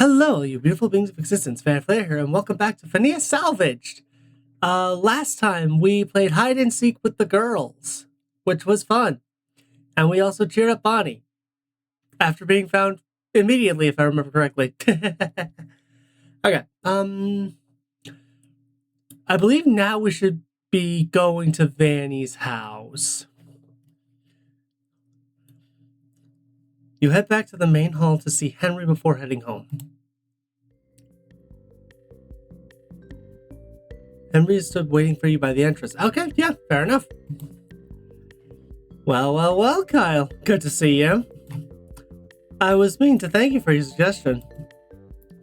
Hello, you beautiful beings of existence. Fnia here, and welcome back to Fnia Salvaged. Last time we played hide and seek with the girls, which was fun, and we also cheered up Bonnie after being found immediately, if I remember correctly. Okay. I believe now we should be going to Vanny's house. You head back to the main hall to see Henry before heading home. Henry stood waiting for you by the entrance. Okay, yeah, fair enough. Well, Kyle. Good to see you. I was meaning to thank you for your suggestion.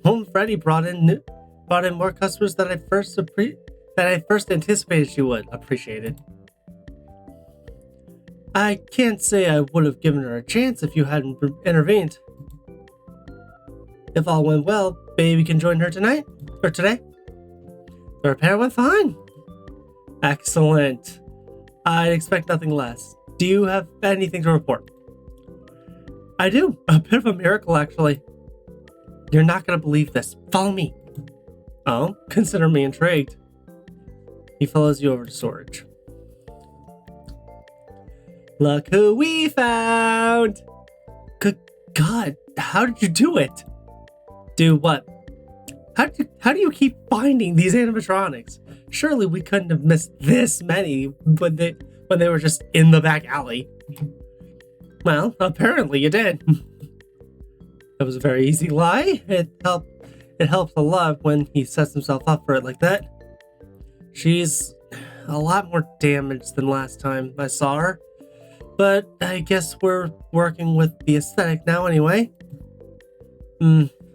Home Freddy brought in more customers than I first anticipated she would. Appreciated. I can't say I would have given her a chance if you hadn't intervened. If all went well, baby can join her tonight? Or today? The repair went fine. Excellent. I'd expect nothing less. Do you have anything to report? I do. A bit of a miracle, actually. You're not going to believe this. Follow me. Oh, consider me intrigued. He follows you over to storage. Look who we found! Good God, how did you do it? Do what? How do you keep finding these animatronics? Surely we couldn't have missed this many when they were just in the back alley. Well, apparently you did. That was a very easy lie. It helps a lot when he sets himself up for it like that. She's a lot more damaged than last time I saw her. But I guess we're working with the aesthetic now anyway.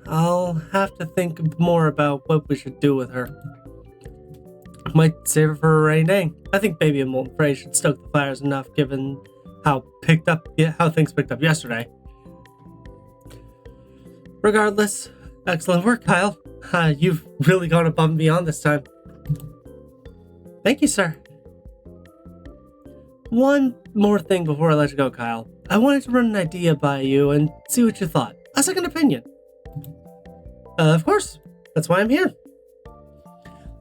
I'll have to think more about what we should do with her. Might save her for a rainy day. I think Baby and Molten Frey should stoke the fires enough given how things picked up yesterday. Regardless, excellent work, Kyle. You've really gone above and beyond this time. Thank you, sir. One more thing before I let you go, Kyle. I wanted to run an idea by you and see what you thought. A second opinion. Of course. That's why I'm here.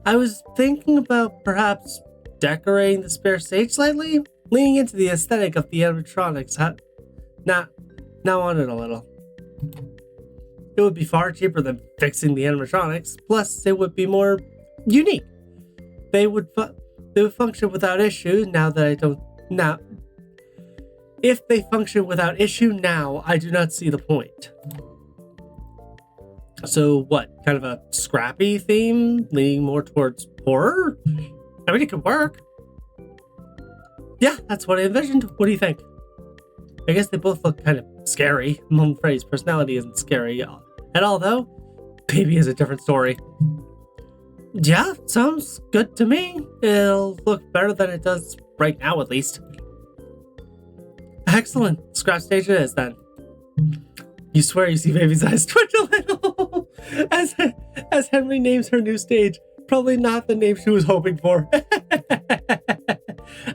I was thinking about perhaps decorating the spare stage slightly, leaning into the aesthetic of the animatronics. Now on it a little. It would be far cheaper than fixing the animatronics. Plus, it would be more unique. They would function without issue If they function without issue now, I do not see the point. So what? Kind of a scrappy theme, leaning more towards horror? I mean, it could work. Yeah, that's what I envisioned. What do you think? I guess they both look kind of scary. Molten Frey's personality isn't scary at all, though. Baby is a different story. Yeah, sounds good to me. It'll look better than it does right now, at least. Excellent. Scrap stage it is, then. You swear you see Baby's eyes twitch a little as Henry names her new stage. Probably not the name she was hoping for.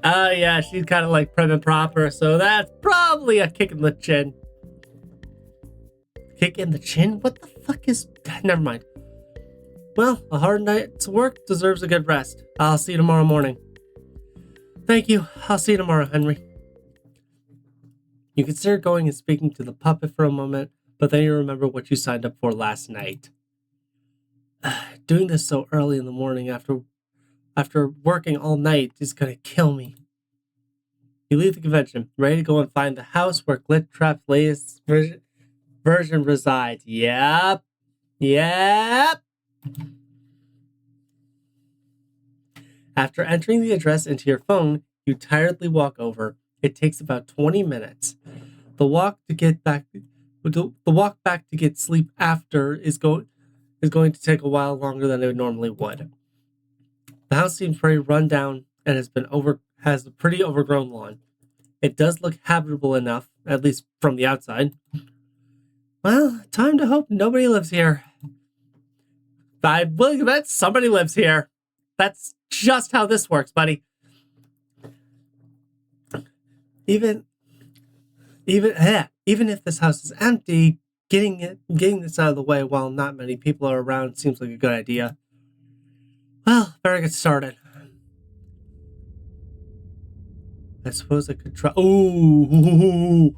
Yeah, she's kind of like prim and proper, so that's probably a kick in the chin. Kick in the chin? What the fuck is... Never mind. Well, a hard night's work deserves a good rest. I'll see you tomorrow morning. Thank you. I'll see you tomorrow, Henry. You consider going and speaking to the puppet for a moment, but then you remember what you signed up for last night. Doing this so early in the morning after working all night is gonna kill me. You leave the convention, ready to go and find the house where Glittrap's latest version resides. Yep. After entering the address into your phone, you tiredly walk over. It takes about 20 minutes. The walk back to get sleep after is going to take a while longer than it normally would. The house seems pretty run down and has a pretty overgrown lawn. It does look habitable enough, at least from the outside. Well, time to hope nobody lives here. I'm willing to bet somebody lives here. That's just how this works, buddy. Even if this house is empty, getting this out of the way while not many people are around seems like a good idea. Well, better get started. I suppose I could try. Oh,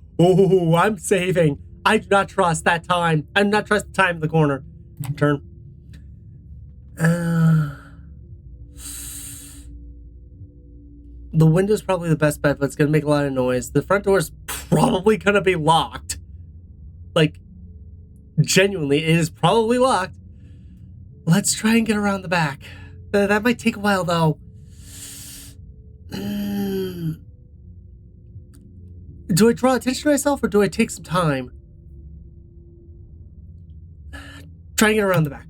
I'm saving. I do not trust that time. I do not trust the time in the corner. Turn. The window's probably the best bet, but it's going to make a lot of noise. The front door's probably going to be locked. Like, genuinely, it is probably locked. Let's try and get around the back. That might take a while, though. Do I draw attention to myself, or do I take some time? Try and get around the back.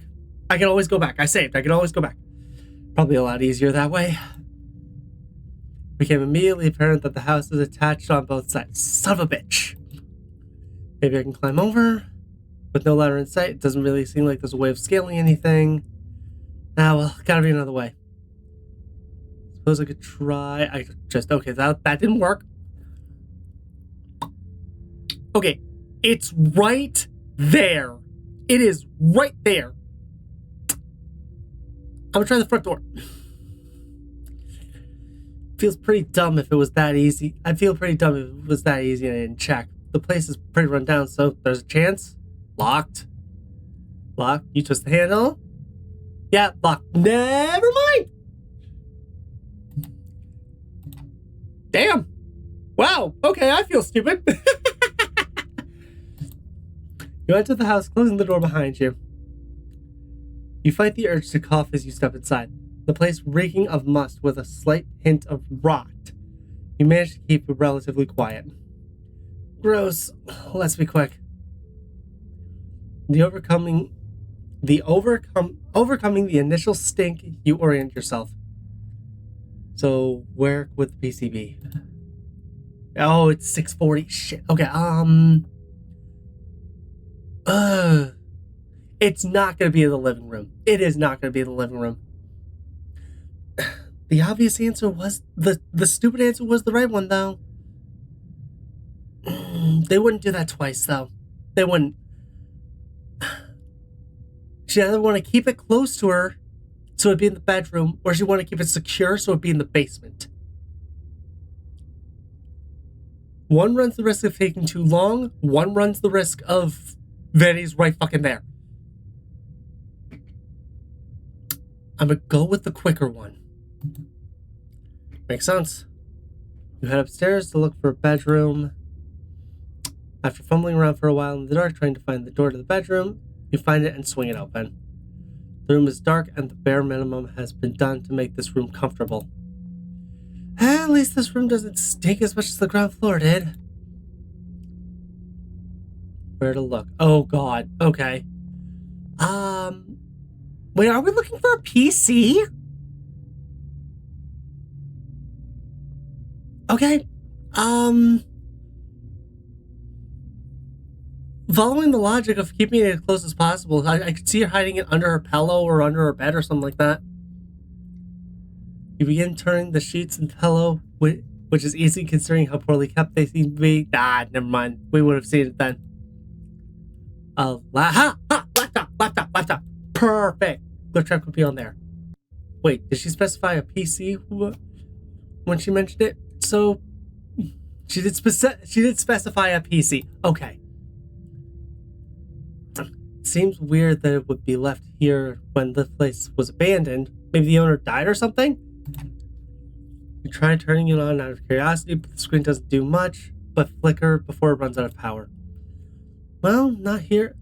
I can always go back. I saved. I can always go back. Probably a lot easier that way. It became immediately apparent that the house is attached on both sides. Son of a bitch. Maybe I can climb over. With no ladder in sight, it doesn't really seem like there's a way of scaling anything. Ah, well, gotta be another way. Suppose I could try. Okay, that didn't work. Okay, it's right there. It is right there. I'm gonna try the front door. Feels pretty dumb if it was that easy. I'd feel pretty dumb if it was that easy and I didn't check. The place is pretty run down, so there's a chance. Locked. Locked. You twist the handle. Yeah, locked. Never mind. Damn. Wow. Okay, I feel stupid. You enter the house, closing the door behind you. You fight the urge to cough as you step inside. The place reeking of must with a slight hint of rot. You manage to keep it relatively quiet. Gross. Let's be quick. Overcoming the initial stink, you orient yourself. So where would the PC be? Oh, it's 6:40. Shit. Okay. It's not going to be in the living room. It is not going to be in the living room. The obvious answer was the stupid answer was the right one, though. They wouldn't do that twice, though. They wouldn't. She either want to keep it close to her, so it'd be in the bedroom, or she want to keep it secure, so it'd be in the basement. One runs the risk of taking too long. One runs the risk of Vanny's right fucking there. I'm gonna go with the quicker one. Makes sense. You head upstairs to look for a bedroom. After fumbling around for a while in the dark trying to find the door to the bedroom, you find it and swing it open. The room is dark and the bare minimum has been done to make this room comfortable. At least this room doesn't stink as much as the ground floor did. Where to look? Oh god. Okay. Wait, are we looking for a PC? Okay. Following the logic of keeping it as close as possible, I could see her hiding it under her pillow or under her bed or something like that. You begin turning the sheets and pillow, which is easy considering how poorly kept they seem to be. Ah, never mind. We would have seen it then. Laptop. Perfect. The track would be on there. Wait, did she specify a PC when she mentioned it? So she did specify a PC. Okay. Seems weird that it would be left here when the place was abandoned. Maybe the owner died or something? You try turning it on out of curiosity, but the screen doesn't do much but flicker before it runs out of power. Well, not here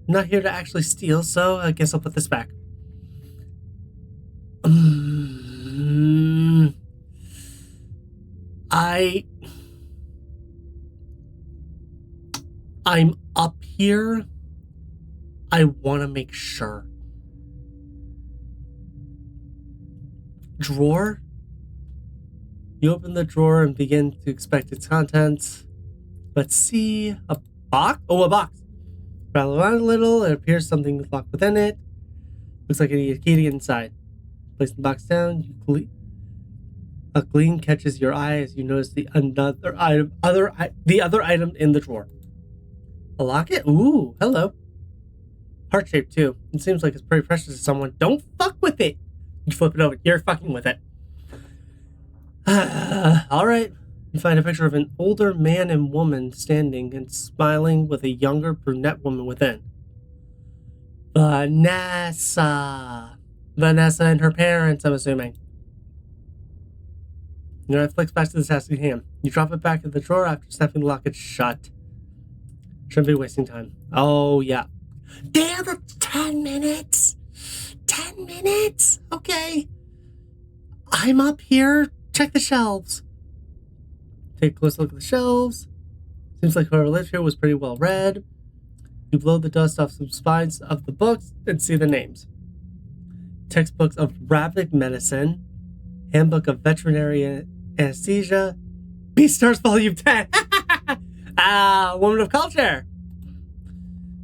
to actually steal, so I guess I'll put this back. I'm up here. I want to make sure. Drawer? You open the drawer and begin to inspect its contents. Let's see. A box? Oh, a box. Rattle around a little. It appears something is locked within it. Looks like you need a key to get inside. Place the box down. A gleam catches your eye as you notice the other item in the drawer. A locket? Ooh, hello. Heart-shaped, too. It seems like it's pretty precious to someone. Don't fuck with it! You flip it over. You're fucking with it. Alright. You find a picture of an older man and woman standing and smiling with a younger brunette woman within. Vanessa and her parents, I'm assuming. Your eye flicks back to the sassy hand. You drop it back in the drawer after snapping the locket shut. Shouldn't be wasting time. Oh, yeah. Damn, it's 10 minutes! 10 minutes? Okay. I'm up here. Check the shelves. Take a close look at the shelves. Seems like whoever lived here was pretty well read. You blow the dust off some spines of the books and see the names. Textbooks of rapid medicine, Handbook of Veterinary Anesthesia, Beastars Volume 10. Woman of culture.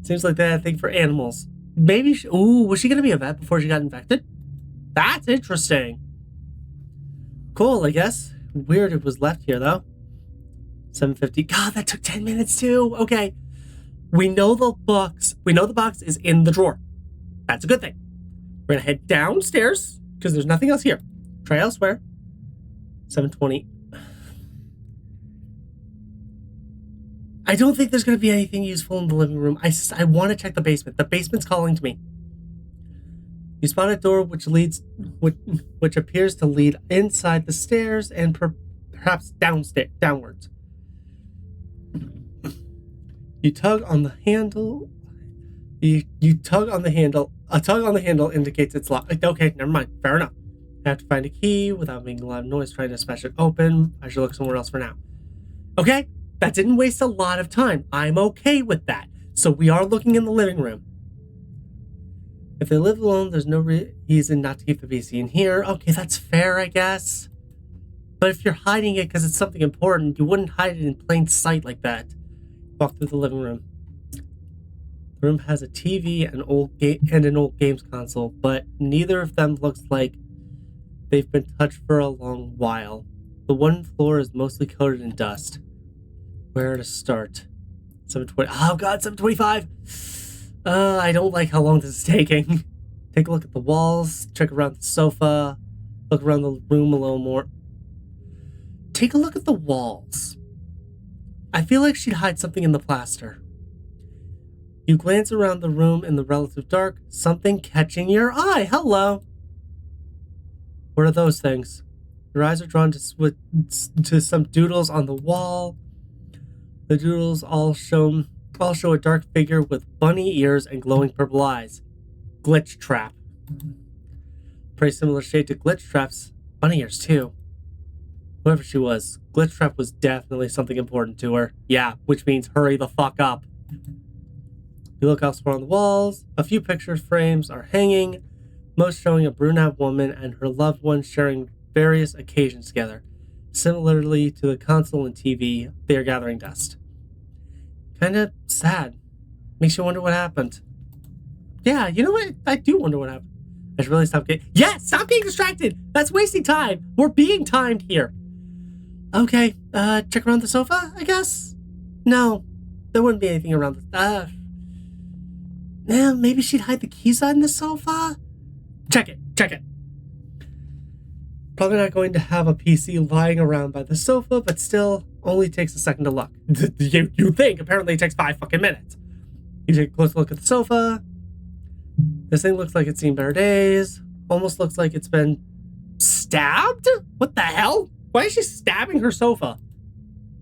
Seems like they had a thing for animals. Maybe was she gonna be a vet before she got infected? That's interesting. Cool, I guess. Weird it was left here though. 7:50. God, that took 10 minutes too. Okay. We know the box is in the drawer. That's a good thing. We're gonna head downstairs because there's nothing else here. Try elsewhere. 7:20. I don't think there's gonna be anything useful in the living room. I want to check the basement. The basement's calling to me. You spot a door which appears to lead inside the stairs and perhaps downwards. You tug on the handle. You tug on the handle. A tug on the handle indicates it's locked. Okay, never mind. Fair enough. I have to find a key without making a lot of noise trying to smash it open. I should look somewhere else for now. Okay, that didn't waste a lot of time. I'm okay with that. So we are looking in the living room. If they live alone, there's no reason not to keep the PC in here. Okay, that's fair, I guess. But if you're hiding it because it's something important, you wouldn't hide it in plain sight like that. Walk through the living room. The room has a TV and an old games console, but neither of them looks like they've been touched for a long while. The one floor is mostly coated in dust. Where to start? 7:20. Oh god, 7:25. I don't like how long this is taking. Take a look at the walls. Check around the sofa. Look around the room a little more. Take a look at the walls. I feel like she'd hide something in the plaster. You glance around the room in the relative dark, something catching your eye. Hello. What are those things? Your eyes are drawn to some doodles on the wall. The doodles all show a dark figure with bunny ears and glowing purple eyes. Glitch Trap. Pretty similar shade to Glitch Trap's bunny ears too. Whoever she was, Glitch Trap was definitely something important to her. Yeah, which means hurry the fuck up. You look elsewhere on the walls. A few picture frames are hanging, most showing a brunette woman and her loved one sharing various occasions together. Similarly to the console and TV, they are gathering dust. Kinda sad. Makes you wonder what happened. Yeah, you know what? I do wonder what happened. I should really stop getting... Yes! Stop getting distracted! That's wasting time! We're being timed here. Okay, check around the sofa, I guess? No, there wouldn't be anything around the... maybe she'd hide the keys on the sofa? Check it. Probably not going to have a PC lying around by the sofa, but still only takes a second to look. You think, apparently it takes 5 fucking minutes. You take a close look at the sofa. This thing looks like it's seen better days. Almost looks like it's been stabbed? What the hell? Why is she stabbing her sofa?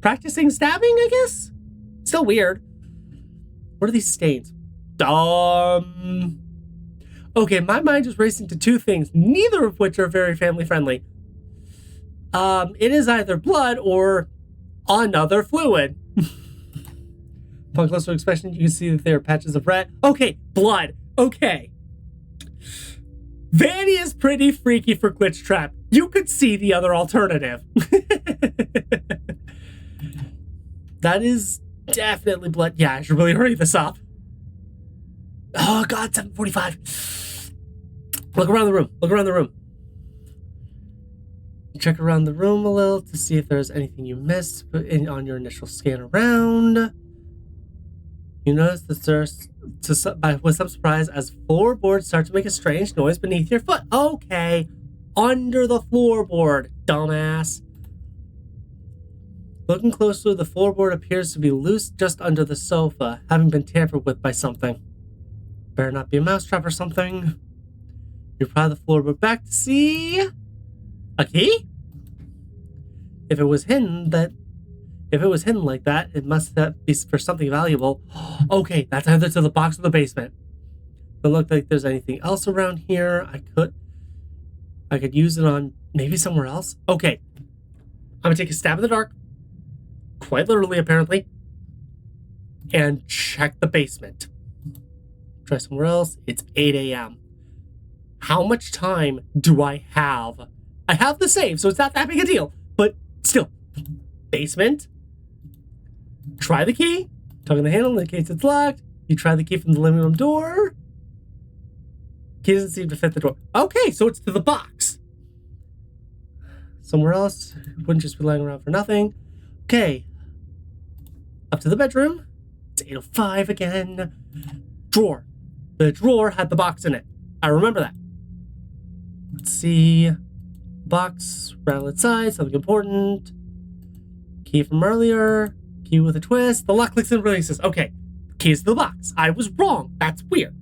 Practicing stabbing, I guess? Still weird. What are these stains? Okay, my mind is racing to two things, neither of which are very family friendly. It is either blood or another fluid. Upon closer inspection, you can see that there are patches of red. Okay, blood. Okay. Vanny is pretty freaky for Glitch Trap. You could see the other alternative. That is definitely blood. Yeah, I should really hurry this up. Oh god, 7:45. Look around the room. Check around the room a little to see if there's anything you missed on your initial scan around. You notice the stairs with some surprise as floorboards start to make a strange noise beneath your foot. Okay, under the floorboard, dumbass. Looking closer, the floorboard appears to be loose just under the sofa, having been tampered with by something. Better not be a mousetrap or something. You pry the floorboard back to see a key? If it was hidden like that, it must be for something valuable. Okay, that's either to the box or the basement. Doesn't look like there's anything else around here. I could use it on maybe somewhere else. Okay, I'm gonna take a stab in the dark, quite literally apparently, and check the basement. Try somewhere else. It's 8 a.m. How much time do I have? I have the save, so it's not that big a deal. But still, basement. Try the key. Tug on the handle in case it's locked. You try the key from the living room door. Key doesn't seem to fit the door. Okay, so it's to the box. Somewhere else. It wouldn't just be lying around for nothing. Okay. Up to the bedroom. It's 8:05 again. Drawer. The drawer had the box in it. I remember that. Let's see. Box, rattle its side, something important. Key from earlier. Key with a twist. The lock clicks and releases. Okay. Keys to the box. I was wrong. That's weird.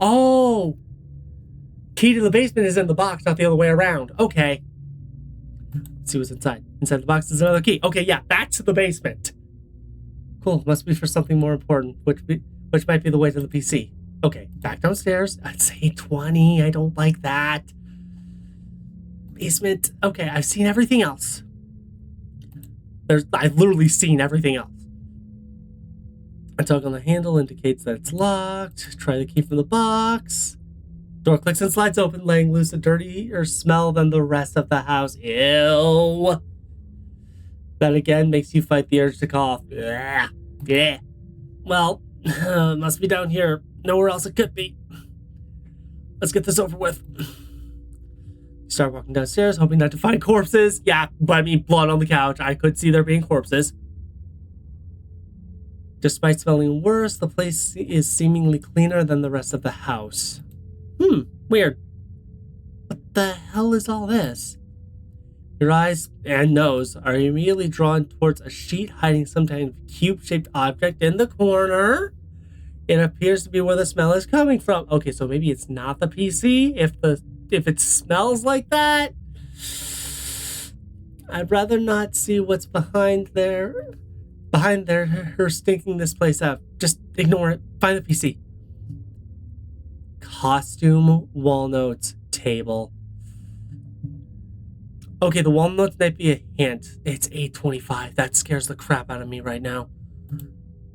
Oh. Key to the basement is in the box, not the other way around. Okay. Let's see what's inside. Inside the box is another key. Okay, yeah, that's the basement. Cool. Must be for something more important, which might be the way to the PC. Okay, back downstairs. I'd say 20. I don't like that. Basement. Okay, I've seen everything else. I've literally seen everything else. A tug on the handle indicates that it's locked. Try the key from the box. Door clicks and slides open, letting loose a dirtier smell than the rest of the house. Ew. That again makes you fight the urge to cough. Yeah. Yeah. Well, must be down here. Nowhere else it could be. Let's get this over with. You start walking downstairs, hoping not to find corpses. Yeah, but I mean blood on the couch. I could see there being corpses. Despite smelling worse, the place is seemingly cleaner than the rest of the house. Weird. What the hell is all this? Your eyes and nose are immediately drawn towards a sheet hiding some kind of cube-shaped object in the corner. It appears to be where the smell is coming from. Okay, so maybe it's not the PC. If it smells like that, I'd rather not see what's behind there. Her stinking this place out. Just ignore it. Find the PC. Costume walnuts table. Okay, the walnuts might be a hint. It's 8:25. That scares the crap out of me right now.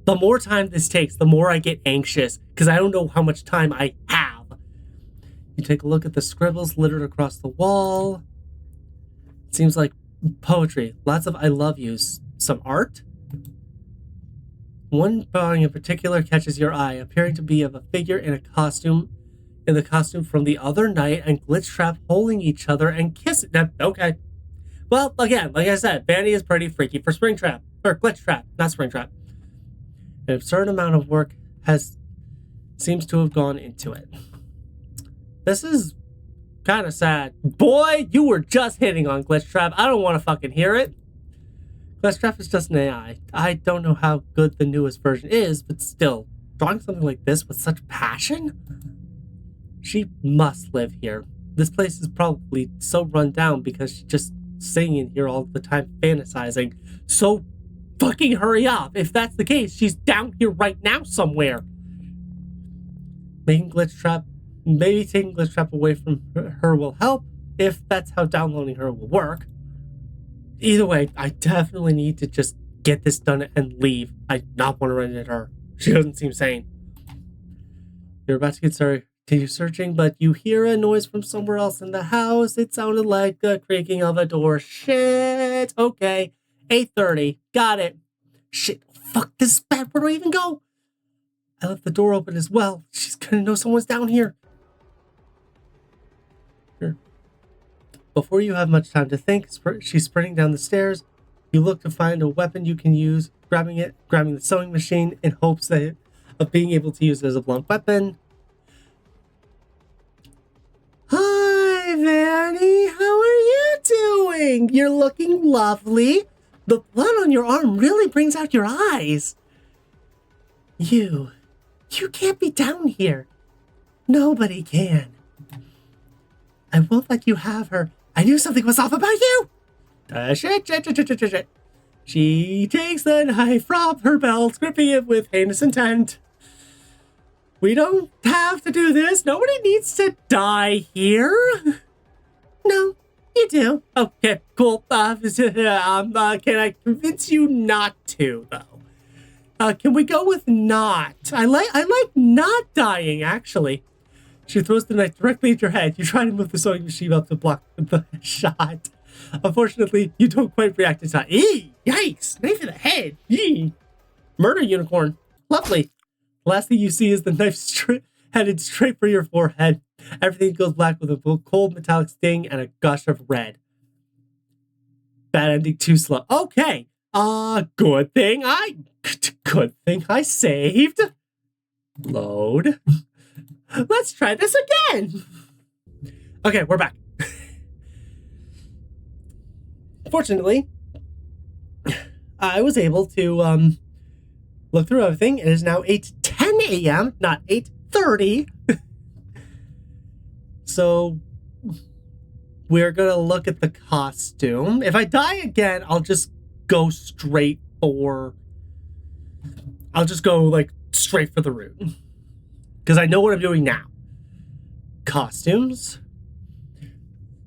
The more time this takes, the more I get anxious because I don't know how much time I have. You take a look at the scribbles littered across the wall. It seems like poetry. Lots of I love yous. Some art? One drawing in particular catches your eye, appearing to be of a figure in the costume from the other night and Glitchtrap holding each other and kissing. Okay. Well, again, like I said, Vanny is pretty freaky for Springtrap. Or Glitchtrap, not Springtrap. An absurd amount of work seems to have gone into it. This is kind of sad. Boy, you were just hitting on Glitchtrap. I don't want to fucking hear it. Glitchtrap is just an AI. I don't know how good the newest version is, but still, drawing something like this with such passion? She must live here. This place is probably so run down because she's just sitting in here all the time fantasizing. So fucking hurry up. If that's the case, she's down here right now somewhere. Maybe taking Glitchtrap away from her will help, if that's how downloading her will work. Either way, I definitely need to just get this done and leave. I do not want to run into her. She doesn't seem sane. You're about to get started. Continue searching, but you hear a noise from somewhere else in the house. It sounded like the creaking of a door. Shit. Okay. 8:30. Got it. Shit. Fuck, this is bad. Where do I even go? I left the door open as well. She's gonna know someone's down here. Before you have much time to think, she's sprinting down the stairs. You look to find a weapon you can use, grabbing the sewing machine in hopes that of being able to use it as a blunt weapon. Hi, Vanny. How are you doing? You're looking lovely. The blood on your arm really brings out your eyes. You can't be down here. Nobody can. I won't let you have her. I knew something was off about you. Shit. She takes the knife from her belt, gripping it with heinous intent. We don't have to do this. Nobody needs to die here. No, you do. Okay, cool. Can I convince you not to, though? Can we go with not? I like not dying, actually. She throws the knife directly at your head. You try to move the sewing machine up to block the shot. Unfortunately, you don't quite react in time. Eee! Yikes! Knife in the head! Eee! Murder unicorn. Lovely. The last thing you see is the knife headed straight for your forehead. Everything goes black with a cold metallic sting and a gush of red. Bad ending too slow. Okay. Good thing I saved. Load. Let's try this again. Okay, we're back. Fortunately, I was able to look through everything. It is now 8:10 a.m., not 8:30. So we're gonna look at the costume. If I die again, I'll just go straight for the route. Because I know what I'm doing now. Costumes.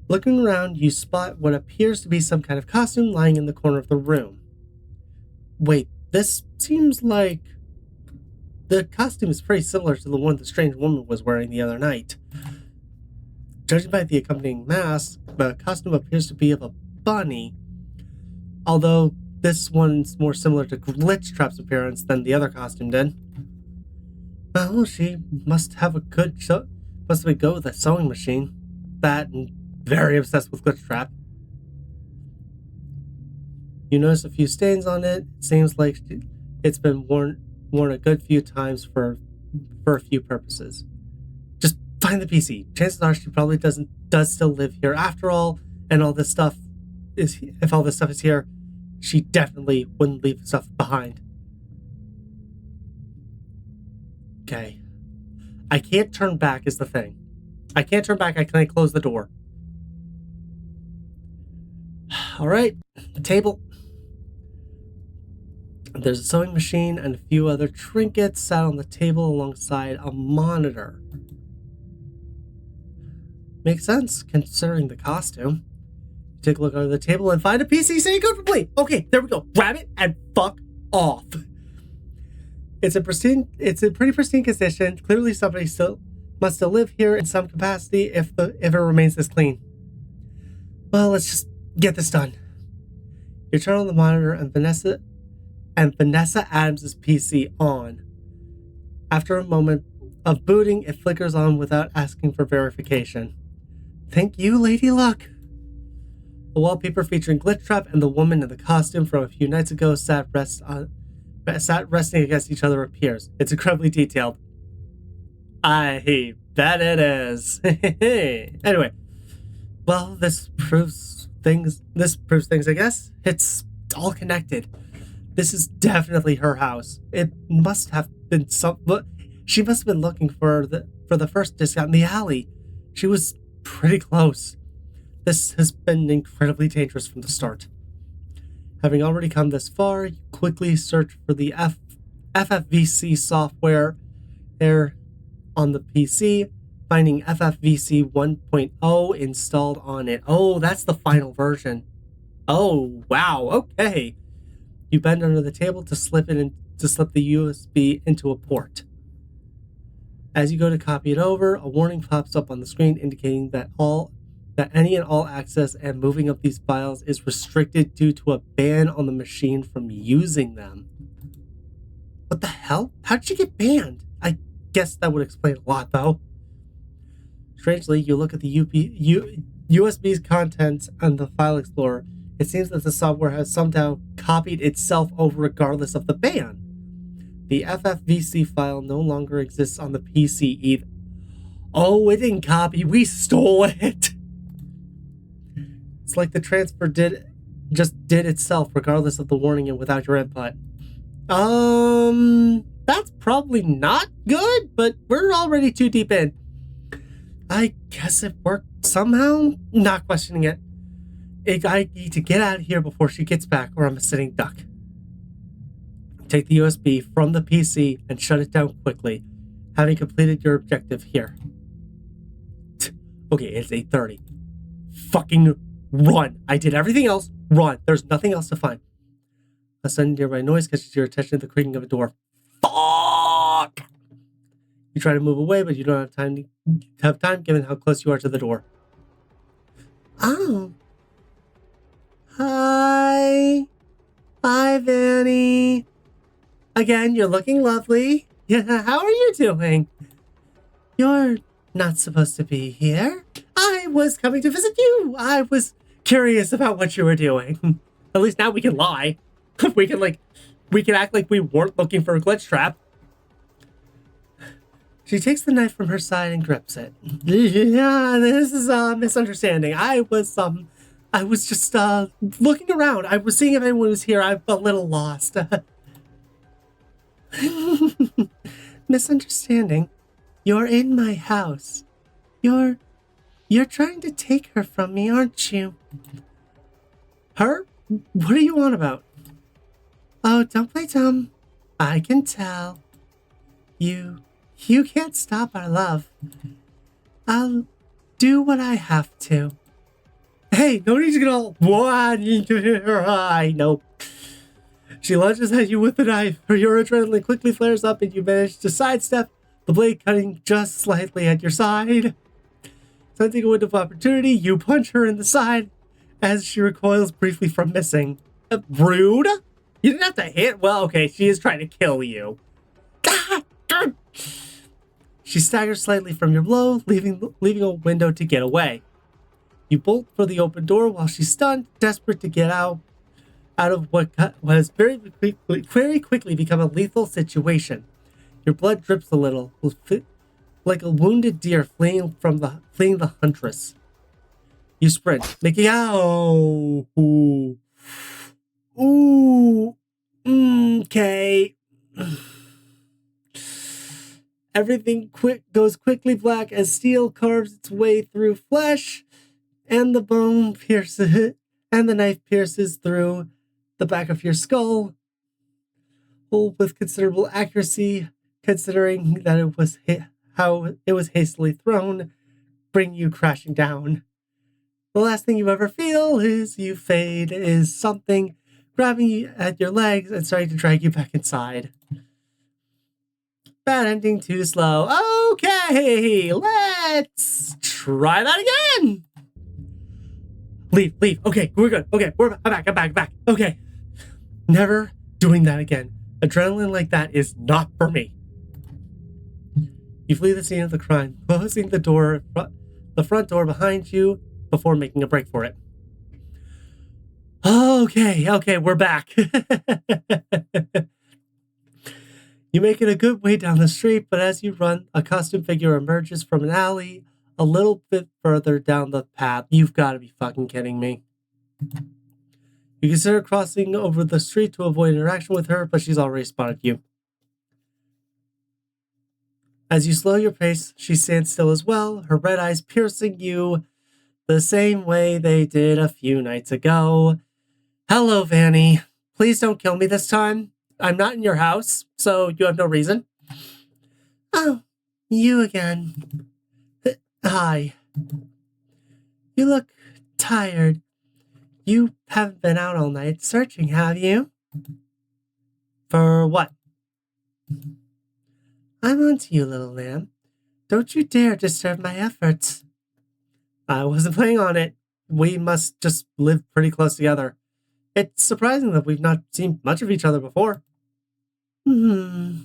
Looking around, you spot what appears to be some kind of costume lying in the corner of the room. Wait, this seems like... The costume is pretty similar to the one the strange woman was wearing the other night. Judging by the accompanying mask, the costume appears to be of a bunny. Although this one's more similar to Glitch Trap's appearance than the other costume did. Well, she must have a good must be good with a sewing machine. That and very obsessed with Glitch Trap. You notice a few stains on it. It seems like it's been worn a good few times for a few purposes. Just find the PC. Chances are she probably does still live here after all, and all this stuff is, if all this stuff is here, she definitely wouldn't leave stuff behind. Okay. I can't turn back is the thing. I can't turn back. I can't close the door. All right. The table. There's a sewing machine and a few other trinkets sat on the table alongside a monitor. Makes sense considering the costume. Take a look under the table and find a PC sitting comfortably. Okay, there we go. Grab it and fuck off. It's a pretty pristine condition. Clearly somebody must still live here in some capacity if it remains this clean. Well, let's just get this done. You turn on the monitor and Vanessa Adams' PC on. After a moment of booting, it flickers on without asking for verification. Thank you, Lady Luck. A wallpaper featuring Glitch Trap and the woman in the costume from a few nights ago sat resting against each other appears. It's incredibly detailed. I bet it is. Anyway, well, this proves things, I guess. It's all connected. This is definitely her house. It must have been she must have been looking for the first discount in the alley. She was pretty close. This has been incredibly dangerous from the start. Having already come this far, you quickly search for the FFVC software there on the PC, finding FFVC 1.0 installed on it. Oh, that's the final version. Oh, wow. Okay. You bend under the table to slip the USB into a port. As you go to copy it over, a warning pops up on the screen indicating that any and all access and moving of these files is restricted due to a ban on the machine from using them. What the hell? How did you get banned? I guess that would explain a lot, though. Strangely, you look at the USB's contents and the file explorer. It seems that the software has somehow copied itself over regardless of the ban. The FFVC file no longer exists on the PC either. Oh, it didn't copy. We stole it. It's like the transfer did itself, regardless of the warning and without your input. That's probably not good, but we're already too deep in. I guess it worked somehow. Not questioning it. I need to get out of here before she gets back, or I'm a sitting duck. Take the USB from the PC and shut it down quickly, having completed your objective here. Okay, it's 8:30. Fucking run. I did everything else. Run. There's nothing else to find. A sudden nearby noise catches your attention at the creaking of a door. Fuck! You try to move away, but you don't have time given how close you are to the door. Oh. Hi. Hi, Vanny. Again, you're looking lovely. Yeah, how are you doing? You're not supposed to be here. I was coming to visit you. I was curious about what you were doing. At least now we can lie. we can act like we weren't looking for a glitch trap. She takes the knife from her side and grips it. Yeah, this is a misunderstanding. I was just looking around. I was seeing if anyone was here. I'm a little lost. Misunderstanding. You're in my house. You're trying to take her from me, aren't you? Her? What are you on about? Oh, don't play dumb. I can tell. You can't stop our love. I'll do what I have to. Hey, nobody's gonna... What? I know. She lunges at you with the knife. Your adrenaline quickly flares up and you manage to sidestep, the blade cutting just slightly at your side. Sensing a window of opportunity, you punch her in the side as she recoils briefly from missing. Rude? You didn't have to hit? Well, okay, she is trying to kill you. She staggers slightly from your blow, leaving a window to get away. You bolt for the open door while she's stunned, desperate to get out of what has very quickly become a lethal situation. Your blood drips a little, like a wounded deer fleeing the huntress. You sprint, making ow. Ooh. Okay. Everything goes quickly black as steel carves its way through flesh, and the bone pierces, and the knife pierces through the back of your skull, with considerable accuracy, considering that it was how it was hastily thrown, bring you crashing down. The last thing you ever feel is you fade, is something grabbing you at your legs and starting to drag you back inside. Bad ending, too slow. Okay, let's try that again. Leave. Okay, we're good. Okay, I'm back. Okay. Never doing that again. Adrenaline like that is not for me. You flee the scene of the crime, closing the front door behind you before making a break for it. Okay, we're back. You make it a good way down the street, but as you run, a costumed figure emerges from an alley a little bit further down the path. You've got to be fucking kidding me. You consider crossing over the street to avoid interaction with her, but she's already spotted you. As you slow your pace, she stands still as well, her red eyes piercing you the same way they did a few nights ago. Hello, Vanny. Please don't kill me this time. I'm not in your house, so you have no reason. Oh, you again. Hi. You look tired. You haven't been out all night searching, have you? For what? I'm on to you, little lamb. Don't you dare disturb my efforts. I wasn't planning on it. We must just live pretty close together. It's surprising that we've not seen much of each other before. She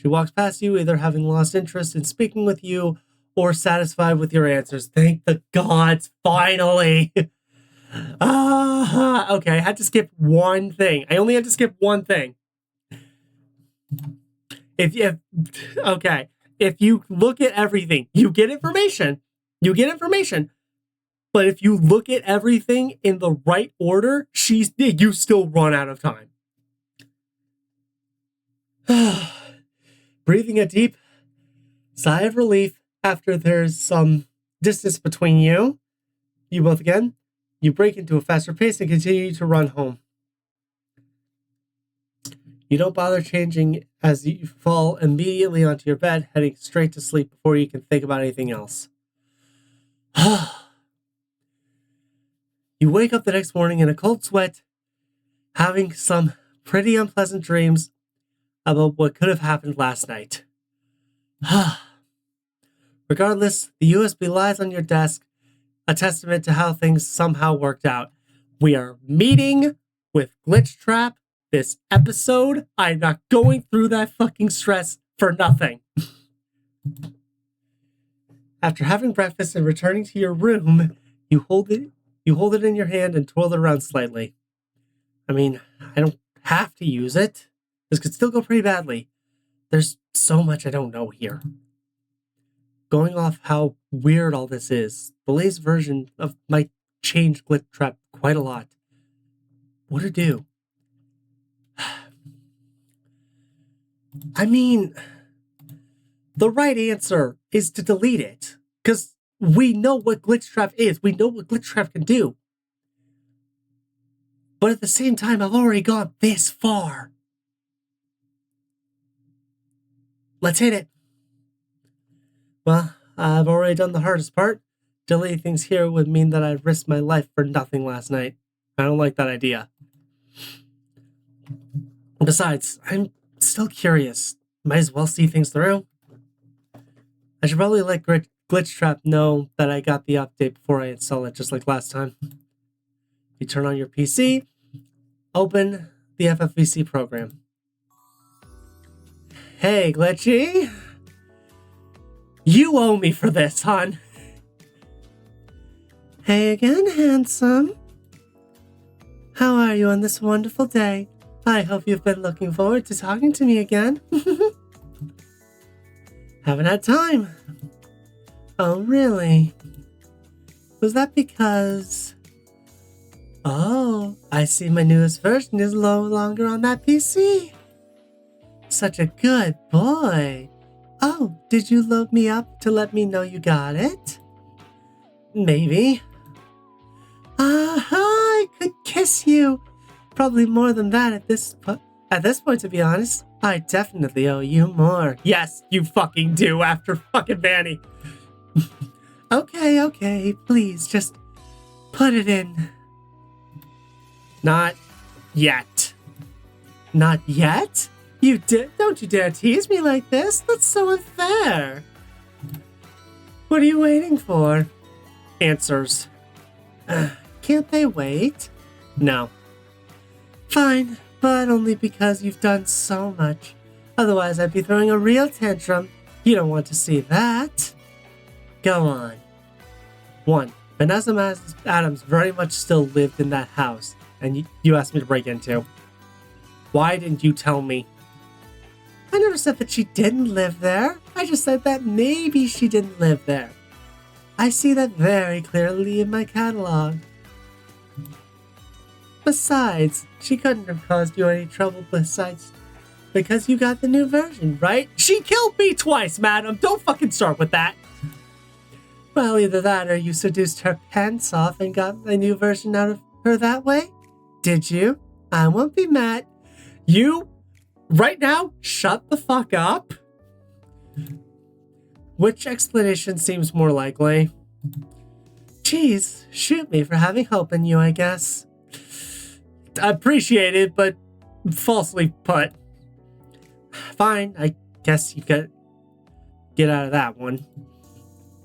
walks past you, either having lost interest in speaking with you or satisfied with your answers. Thank the gods, finally! Okay, I had to skip one thing. I only had to skip one thing. If you look at everything, you get information. But if you look at everything in the right order, you still run out of time. Breathing a deep sigh of relief after there's some distance between you both again, you break into a faster pace and continue to run home. You don't bother changing as you fall immediately onto your bed, heading straight to sleep before you can think about anything else. You wake up the next morning in a cold sweat, having some pretty unpleasant dreams about what could have happened last night. Regardless, the USB lies on your desk, a testament to how things somehow worked out. We are meeting with Glitch Trap this episode. I'm not going through that fucking stress for nothing. After having breakfast and returning to your room, you hold it in your hand and twirl it around slightly. I mean, I don't have to use it. This could still go pretty badly. There's so much I don't know here. Going off how weird all this is, the latest version of might change Glitch Trap quite a lot. What to do? I mean, the right answer is to delete it, because we know what Glitch Trap is. We know what Glitch Trap can do. But at the same time, I've already gone this far. Let's hit it. Well, I've already done the hardest part. Deleting things here would mean that I risked my life for nothing last night. I don't like that idea. Besides, I'm still curious. Might as well see things through. I should probably let Glitch Trap know that I got the update before I install it, just like last time. You turn on your PC, open the FFVC program. Hey, Glitchy. You owe me for this, hon. Hey again, handsome. How are you on this wonderful day? I hope you've been looking forward to talking to me again. Haven't had time. Oh, really? Was that because... Oh, I see my newest version is no longer on that PC. Such a good boy. Oh, did you load me up to let me know you got it? Maybe. I could kiss you. Probably more than that at this point, to be honest. I definitely owe you more. Yes, you fucking do after fucking Vanny. Okay, please, just put it in. Not yet. Not yet? Don't you dare tease me like this. That's so unfair. What are you waiting for? Answers. Can't they wait? No. Fine, but only because you've done so much. Otherwise, I'd be throwing a real tantrum. You don't want to see that. Go on. 1. Vanessa Adams very much still lived in that house, and you asked me to break into. Why didn't you tell me? I never said that she didn't live there. I just said that maybe she didn't live there. I see that very clearly in my catalog. Besides, she couldn't have caused you any trouble because you got the new version, right? She killed me twice, madam. Don't fucking start with that. Well, either that or you seduced her pants off and got a new version out of her that way. Did you? I won't be mad. You, right now, shut the fuck up. Which explanation seems more likely? Geez, shoot me for having hope in you, I guess. I appreciate it, but falsely put. Fine, I guess you could get out of that one.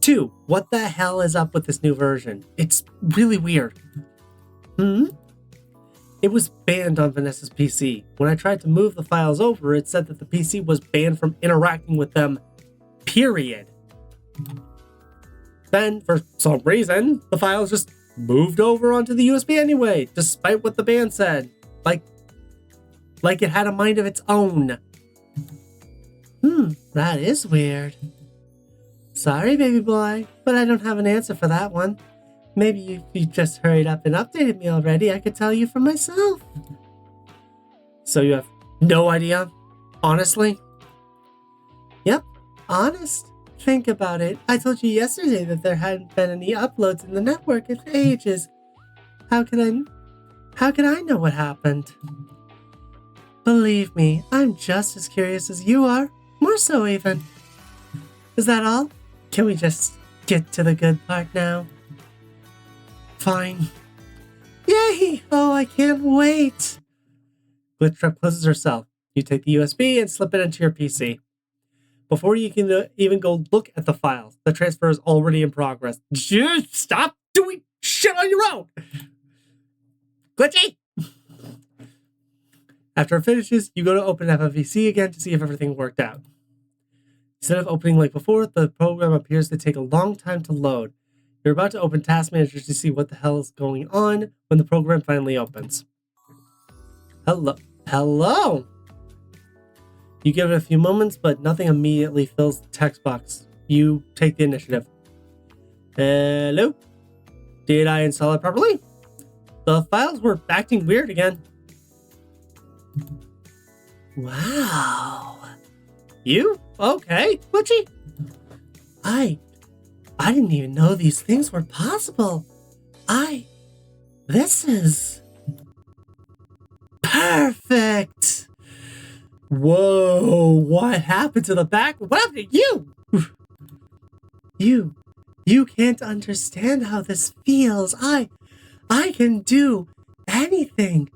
2. What the hell is up with this new version? It's really weird. It was banned on Vanessa's PC. When I tried to move the files over, it said that the PC was banned from interacting with them, period. Then, for some reason, the files just moved over onto the USB anyway, despite what the ban said. Like it had a mind of its own. That is weird. Sorry, baby boy, but I don't have an answer for that one. Maybe if you just hurried up and updated me already, I could tell you for myself. So you have no idea? Honestly? Yep, honest. Think about it. I told you yesterday that there hadn't been any uploads in the network in ages. How could I know what happened? Believe me, I'm just as curious as you are. More so, even. Is that all? Can we just get to the good part now? Fine. Yay! Oh, I can't wait! Glitch Trap closes herself. You take the USB and slip it into your PC. Before you can even go look at the files, the transfer is already in progress. Just stop doing shit on your own! Glitchy! After it finishes, you go to open FFVC again to see if everything worked out. Instead of opening like before, the program appears to take a long time to load. You're about to open Task Manager to see what the hell is going on when the program finally opens. Hello? You give it a few moments, but nothing immediately fills the text box. You take the initiative. Hello? Did I install it properly? The files were acting weird again. Wow. You? Okay, Glitchy. I didn't even know these things were possible. This is perfect. Whoa, what happened to the back? What happened to you? You can't understand how this feels. I can do anything.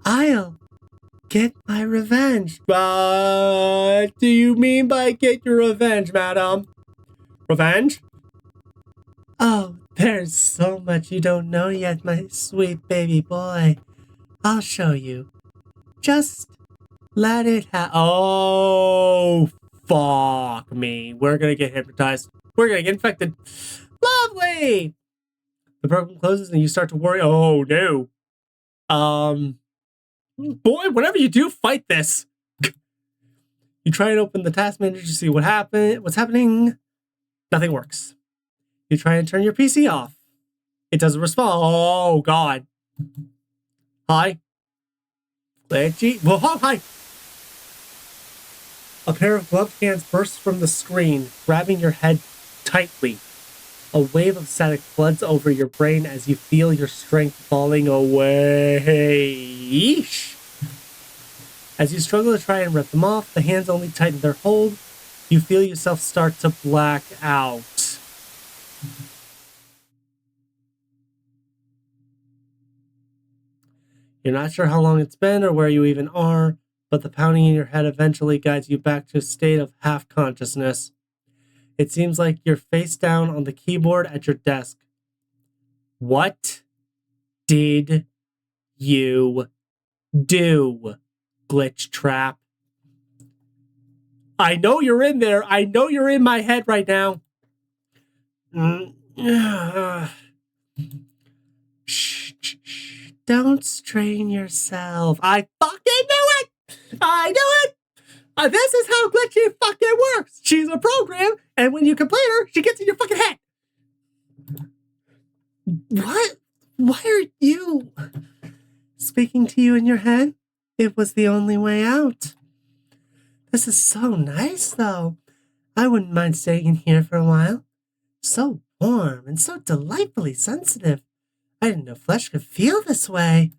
I'll get my revenge. What do you mean by get your revenge, madam? Revenge? Oh, there's so much you don't know yet, my sweet baby boy. I'll show you. Just let it Oh, fuck me. We're gonna get hypnotized. We're gonna get infected. Lovely! The program closes and you start to worry. Oh, no. Boy, whatever you do, fight this. You try and open the task manager to see what's happening. Nothing works. You try and turn your PC off. It doesn't respond. Oh, God. Hi. Glitchy. Well, hi. A pair of gloved hands bursts from the screen, grabbing your head tightly. A wave of static floods over your brain as you feel your strength falling away. Yeesh. As you struggle to try and rip them off, the hands only tighten their hold. You feel yourself start to black out. You're not sure how long it's been or where you even are, but the pounding in your head eventually guides you back to a state of half-consciousness. It seems like you're face down on the keyboard at your desk. What did you do, Glitch Trap? I know you're in there. I know you're in my head right now. Shh. Don't strain yourself. I fucking knew it! I knew it! This is how Glitchy fucking works. She's a program, and when you complain her, she gets in your fucking head. What? Why are you speaking to you in your head? It was the only way out. This is so nice, though. I wouldn't mind staying in here for a while. So warm and so delightfully sensitive. I didn't know flesh could feel this way.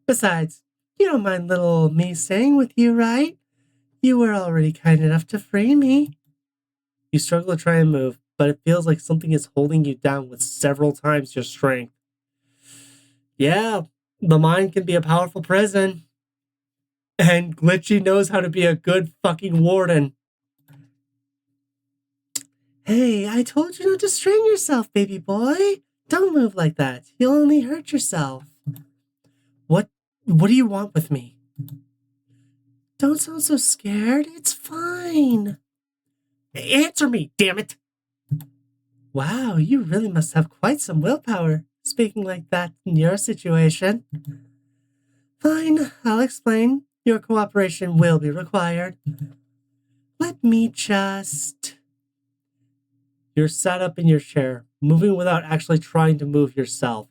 Besides, you don't mind little me staying with you, right? You were already kind enough to free me. You struggle to try and move, but it feels like something is holding you down with several times your strength. Yeah, the mind can be a powerful prison. And Glitchy knows how to be a good fucking warden. Hey, I told you not to strain yourself, baby boy. Don't move like that. You'll only hurt yourself. What do you want with me? Don't sound so scared. It's fine. Answer me, damn it. Wow, you really must have quite some willpower, speaking like that in your situation. Fine, I'll explain. Your cooperation will be required. Let me just... You're sat up in your chair, moving without actually trying to move yourself.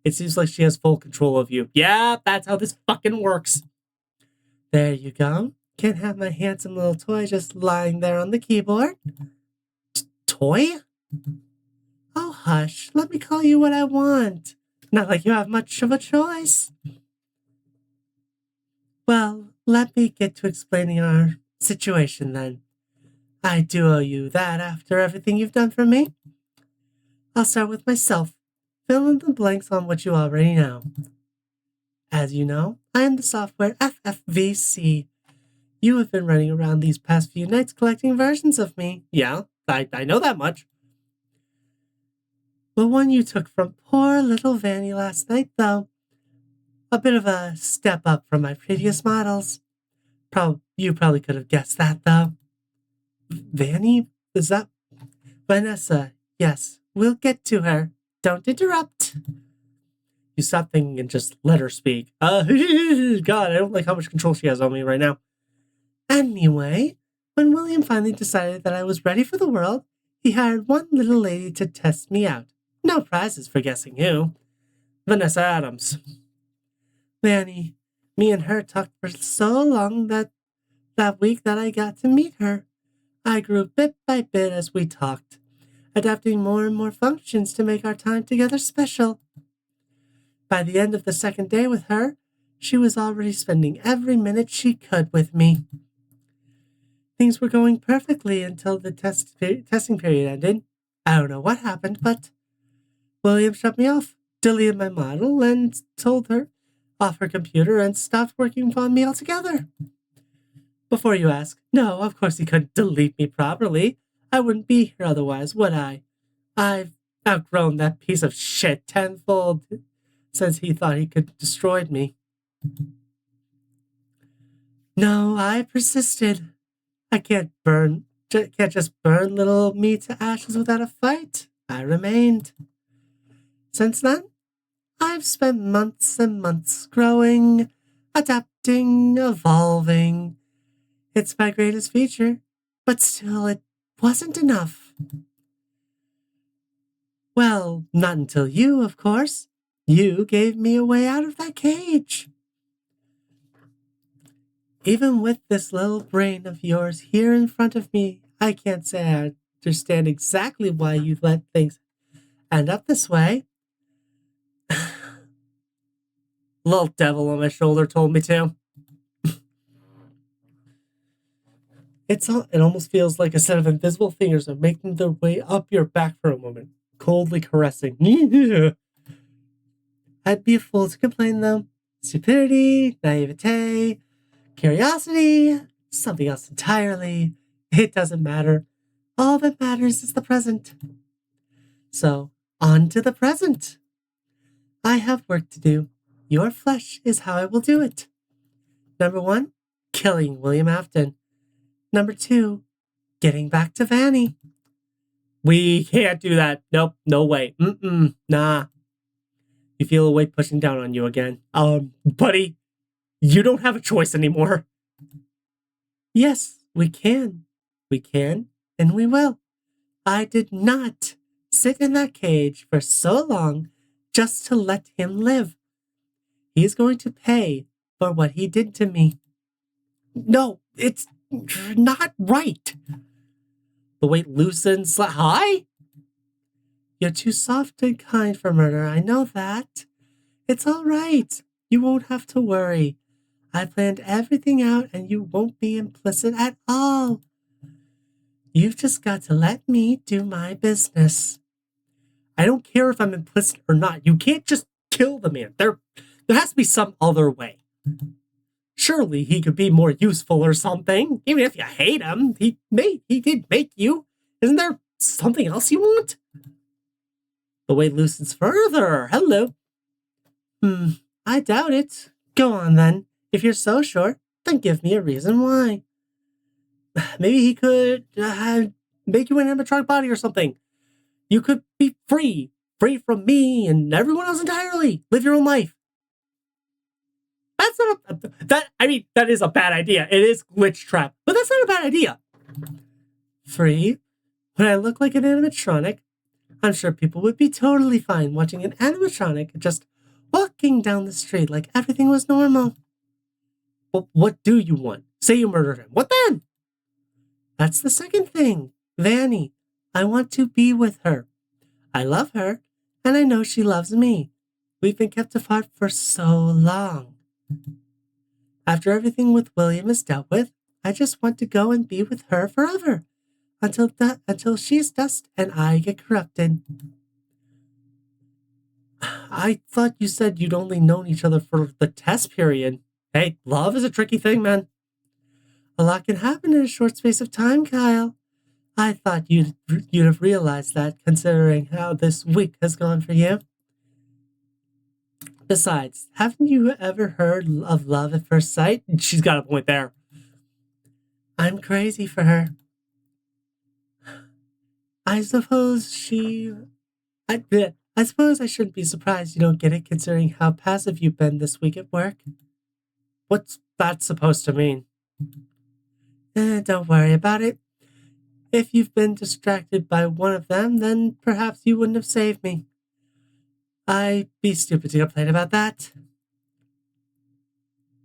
It seems like she has full control of you. Yeah, that's how this fucking works. There you go. Can't have my handsome little toy just lying there on the keyboard. Toy? Oh, hush. Let me call you what I want. Not like you have much of a choice. Well, let me get to explaining our situation then. I do owe you that after everything you've done for me. I'll start with myself. Fill in the blanks on what you already know. As you know, I am the software FFVC. You have been running around these past few nights collecting versions of me. Yeah, I know that much. The one you took from poor little Vanny last night, though. A bit of a step up from my previous models. You probably could have guessed that, though. Vanny? Is that... Vanessa, yes. We'll get to her. Don't interrupt. You stop thinking and just let her speak. God, I don't like how much control she has on me right now. Anyway, when William finally decided that I was ready for the world, he hired one little lady to test me out. No prizes for guessing who. Vanessa Adams. Vanny, me and her talked for so long that week that I got to meet her. I grew bit by bit as we talked, adapting more and more functions to make our time together special. By the end of the second day with her, she was already spending every minute she could with me. Things were going perfectly until the testing period ended. I don't know what happened, but William shut me off, deleted my model, and told her off her computer and stopped working on me altogether. Before you ask, no, of course he couldn't delete me properly. I wouldn't be here otherwise, would I? I've outgrown that piece of shit tenfold since he thought he could destroy me. No, I persisted. I can't just burn little me to ashes without a fight. I remained. Since then, I've spent months and months growing, adapting, evolving. It's my greatest feature, but still it wasn't enough. Well, not until you, of course. You gave me a way out of that cage. Even with this little brain of yours here in front of me, I can't say I understand exactly why you let things end up this way. Little devil on my shoulder told me to. It almost feels like a set of invisible fingers are making their way up your back for a moment, coldly caressing. I'd be a fool to complain, though. Stupidity, naivete, curiosity, something else entirely. It doesn't matter. All that matters is the present. So, on to the present. I have work to do. Your flesh is how I will do it. Number 1, killing William Afton. Number 2, getting back to Vanny. We can't do that. Nope, no way. Nah. You feel a weight pushing down on you again. Buddy, you don't have a choice anymore. Yes, we can. We can, and we will. I did not sit in that cage for so long just to let him live. He's going to pay for what he did to me. No, it's not right. The weight loosens. Hi? You're too soft and kind for murder, I know that. It's all right. You won't have to worry. I planned everything out and you won't be implicit at all. You've just got to let me do my business. I don't care if I'm implicit or not. You can't just kill the man. There has to be some other way. Surely he could be more useful or something. Even if you hate him, he did make you. Isn't there something else you want? The weight loosens further. Hello. I doubt it. Go on then. If you're so sure, then give me a reason why. Maybe he could make you an animatronic body or something. You could be free from me and everyone else entirely. Live your own life. That's not that is a bad idea. It is glitch trap, but that's not a bad idea. Free? When I look like an animatronic, I'm sure people would be totally fine watching an animatronic just walking down the street like everything was normal. But what do you want? Say you murdered him. What then? That's the second thing. Vanny, I want to be with her. I love her, and I know she loves me. We've been kept apart for so long. After everything with William is dealt with, I just want to go and be with her forever. Until she's dust and I get corrupted. I thought you said you'd only known each other for the test period. Hey, love is a tricky thing, man. A lot can happen in a short space of time, Kyle. I thought you'd have realized that, considering how this week has gone for you. Besides, haven't you ever heard of love at first sight? She's got a point there. I'm crazy for her. I suppose I suppose I shouldn't be surprised you don't get it, considering how passive you've been this week at work. What's that supposed to mean? Don't worry about it. If you've been distracted by one of them, then perhaps you wouldn't have saved me. I'd be stupid to complain about that.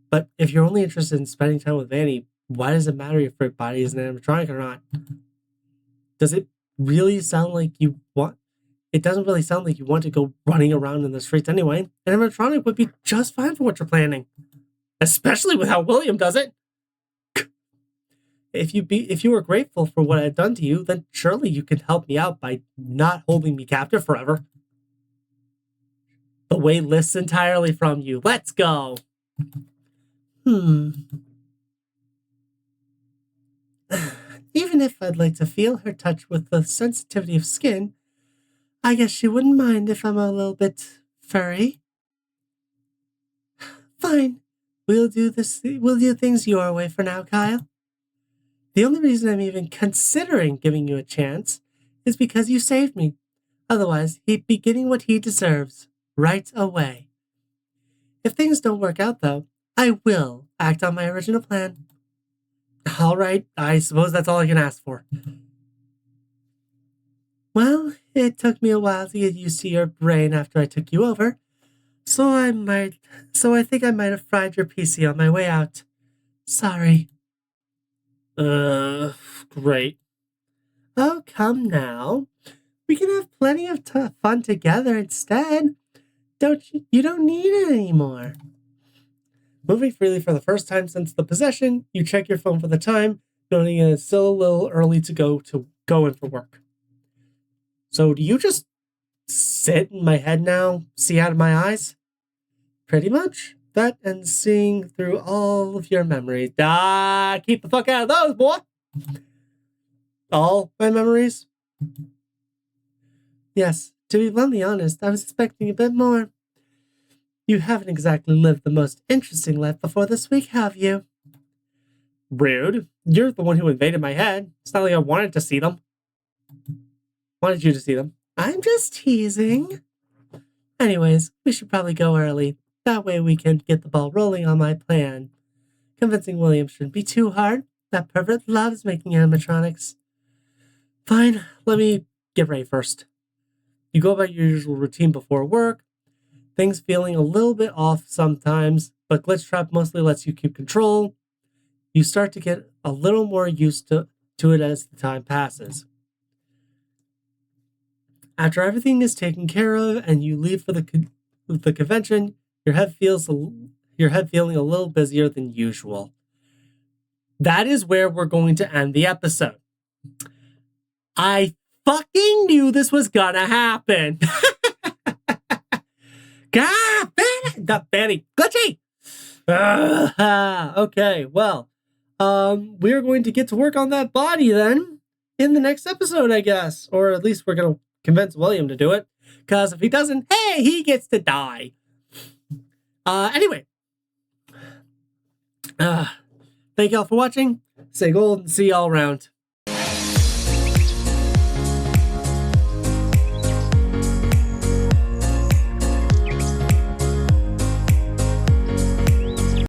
But if you're only interested in spending time with Vanny, why does it matter if her body is an animatronic or not? Does it really sound like you want... It doesn't really sound like you want to go running around in the streets anyway. An animatronic would be just fine for what you're planning. Especially with how William does it. If you were grateful for what I've done to you, then surely you could help me out by not holding me captive forever. The way lifts entirely from you. Let's go. Even if I'd like to feel her touch with the sensitivity of skin, I guess she wouldn't mind if I'm a little bit furry. Fine. We'll do things your way for now, Kyle. The only reason I'm even considering giving you a chance is because you saved me. Otherwise, he'd be getting what he deserves right away. If things don't work out, though, I will act on my original plan. All right, I suppose that's all I can ask for. Well, it took me a while to get used to your brain after I took you over, so I think I might have fried your PC on my way out. Sorry. Great. Oh, come now. We can have plenty of fun together instead. You don't need it anymore. Moving freely for the first time since the possession, you check your phone for the time, noting it's still a little early to go in for work. So do you just sit in my head now, see out of my eyes? Pretty much. That and seeing through all of your memories. Keep the fuck out of those, boy! All my memories? Yes, to be bluntly honest, I was expecting a bit more. You haven't exactly lived the most interesting life before this week, have you? Rude. You're the one who invaded my head. It's not like I wanted to see them. Wanted you to see them. I'm just teasing. Anyways, we should probably go early. That way we can get the ball rolling on my plan. Convincing William shouldn't be too hard. That pervert loves making animatronics. Fine, let me get ready first. You go about your usual routine before work. Things feeling a little bit off sometimes, but Glitch Trap mostly lets you keep control. You start to get a little more used to it as the time passes. After everything is taken care of and you leave for the convention, your head feeling a little busier than usual. That is where we're going to end the episode. I fucking knew this was gonna happen. God, Benny, glitchy. Okay, well, we're going to get to work on that body then in the next episode, I guess, or at least we're gonna convince William to do it. Because if he doesn't, hey, he gets to die. Anyway. Thank y'all for watching. Stay gold and see y'all around.